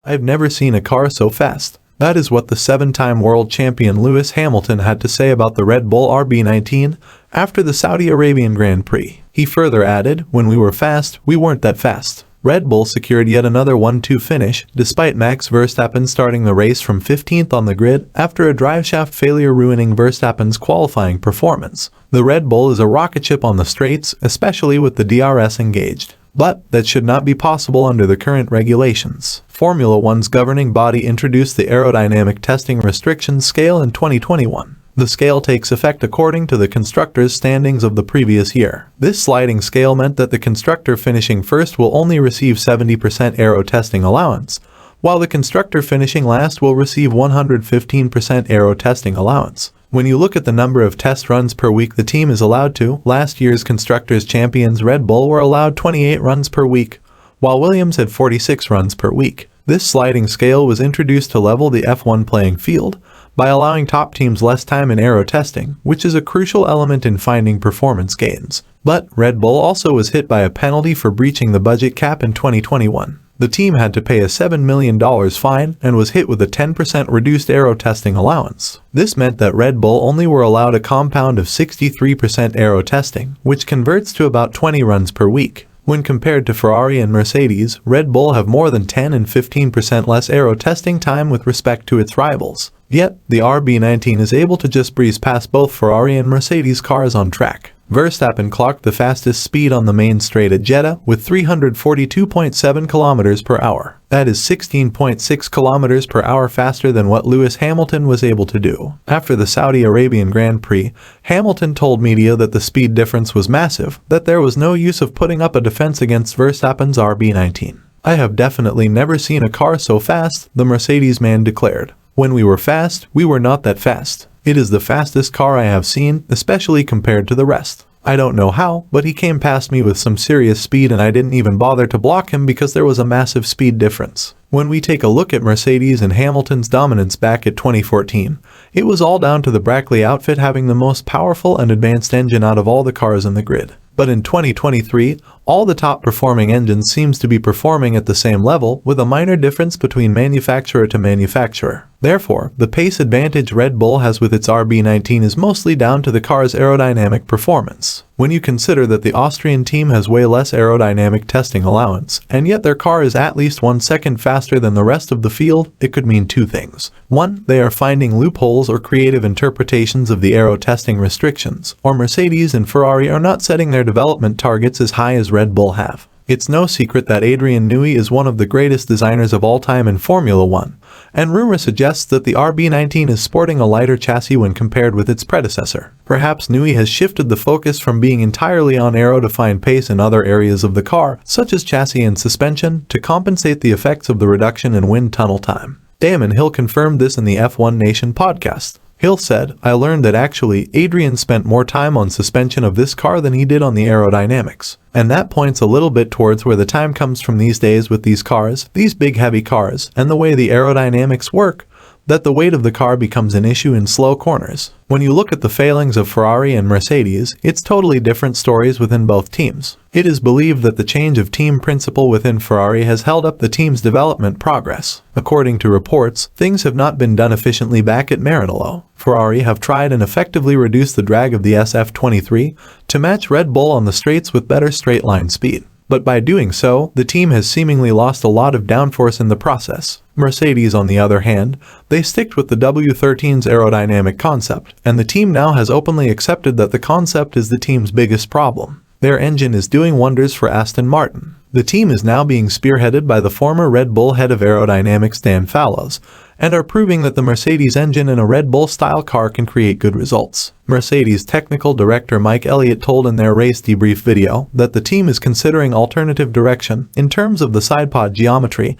I've never seen a car so fast. That is what the 7-time world champion Lewis Hamilton had to say about the Red Bull RB19 after the Saudi Arabian Grand Prix. He further added, "When we were fast, we weren't that fast." Red Bull secured yet another 1-2 finish, despite Max Verstappen starting the race from 15th on the grid after a driveshaft failure ruining Verstappen's qualifying performance. The Red Bull is a rocket ship on the straights, especially with the DRS engaged. But that should not be possible under the current regulations. Formula One's governing body introduced the Aerodynamic Testing Restrictions Scale in 2021. The scale takes effect according to the constructors' standings of the previous year. This sliding scale meant that the constructor finishing first will only receive 70% aero testing allowance, while the constructor finishing last will receive 115% aero testing allowance. When you look at the number of test runs per week the team is allowed to, last year's Constructors' Champions Red Bull were allowed 28 runs per week, while Williams had 46 runs per week. This sliding scale was introduced to level the F1 playing field by allowing top teams less time in aero testing, which is a crucial element in finding performance gains. But Red Bull also was hit by a penalty for breaching the budget cap in 2021. The team had to pay a $7 million fine and was hit with a 10% reduced aero testing allowance. This meant that Red Bull only were allowed a compound of 63% aero testing, which converts to about 20 runs per week. When compared to Ferrari and Mercedes, Red Bull have more than 10 and 15% less aero testing time with respect to its rivals. Yet, the RB19 is able to just breeze past both Ferrari and Mercedes cars on track. Verstappen clocked the fastest speed on the main straight at Jeddah with 342.7 km per hour. That is 16.6 km per hour faster than what Lewis Hamilton was able to do. After the Saudi Arabian Grand Prix, Hamilton told media that the speed difference was massive, that there was no use of putting up a defense against Verstappen's RB19. "I have definitely never seen a car so fast," the Mercedes man declared. "When we were fast, we were not that fast. It is the fastest car I have seen, especially compared to the rest. I don't know how, but he came past me with some serious speed and I didn't even bother to block him because there was a massive speed difference." When we take a look at Mercedes and Hamilton's dominance back at 2014, it was all down to the Brackley outfit having the most powerful and advanced engine out of all the cars in the grid. But in 2023, all the top performing engines seems to be performing at the same level, with a minor difference between manufacturer to manufacturer. Therefore, the pace advantage Red Bull has with its RB19 is mostly down to the car's aerodynamic performance. When you consider that the Austrian team has way less aerodynamic testing allowance, and yet their car is at least 1 second faster than the rest of the field, it could mean two things. One, they are finding loopholes or creative interpretations of the aero testing restrictions, or Mercedes and Ferrari are not setting their development targets as high as Red Bull have. It's no secret that Adrian Newey is one of the greatest designers of all time in Formula One, and rumor suggests that the RB19 is sporting a lighter chassis when compared with its predecessor. Perhaps Newey has shifted the focus from being entirely on aero to find pace in other areas of the car, such as chassis and suspension, to compensate the effects of the reduction in wind tunnel time. Damon Hill confirmed this in the F1 Nation podcast. Hill said, "I learned that actually, Adrian spent more time on suspension of this car than he did on the aerodynamics. And that points a little bit towards where the time comes from these days with these cars, these big heavy cars, and the way the aerodynamics work, that the weight of the car becomes an issue in slow corners. When you look at the failings of Ferrari and Mercedes, it's totally different stories within both teams. It is believed that the change of team principle within Ferrari has held up the team's development progress. According to reports, things have not been done efficiently back at Maranello. Ferrari have tried and effectively reduced the drag of the SF23 to match Red Bull on the straights with better straight-line speed. But by doing so, the team has seemingly lost a lot of downforce in the process. Mercedes, on the other hand, they sticked with the W13's aerodynamic concept, and the team now has openly accepted that the concept is the team's biggest problem. Their engine is doing wonders for Aston Martin. The team is now being spearheaded by the former Red Bull head of aerodynamics Dan Fallows, and are proving that the Mercedes engine in a Red Bull-style car can create good results. Mercedes technical director Mike Elliott told in their race debrief video that the team is considering alternative direction in terms of the sidepod geometry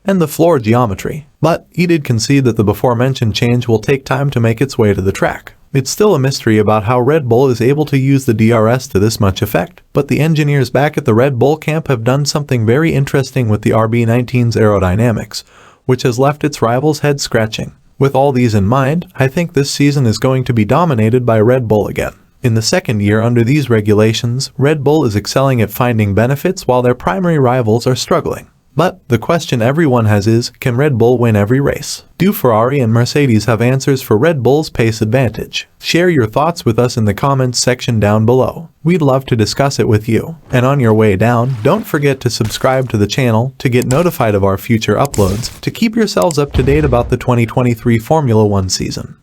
and the floor geometry, but he did concede that the before-mentioned change will take time to make its way to the track. It's still a mystery about how Red Bull is able to use the DRS to this much effect, but the engineers back at the Red Bull camp have done something very interesting with the RB19's aerodynamics, which has left its rivals head scratching. With all these in mind, I think this season is going to be dominated by Red Bull again. In the second year under these regulations, Red Bull is excelling at finding benefits while their primary rivals are struggling. But the question everyone has is, can Red Bull win every race? Do Ferrari and Mercedes have answers for Red Bull's pace advantage? Share your thoughts with us in the comments section down below. We'd love to discuss it with you. And on your way down, don't forget to subscribe to the channel to get notified of our future uploads to keep yourselves up to date about the 2023 Formula 1 season.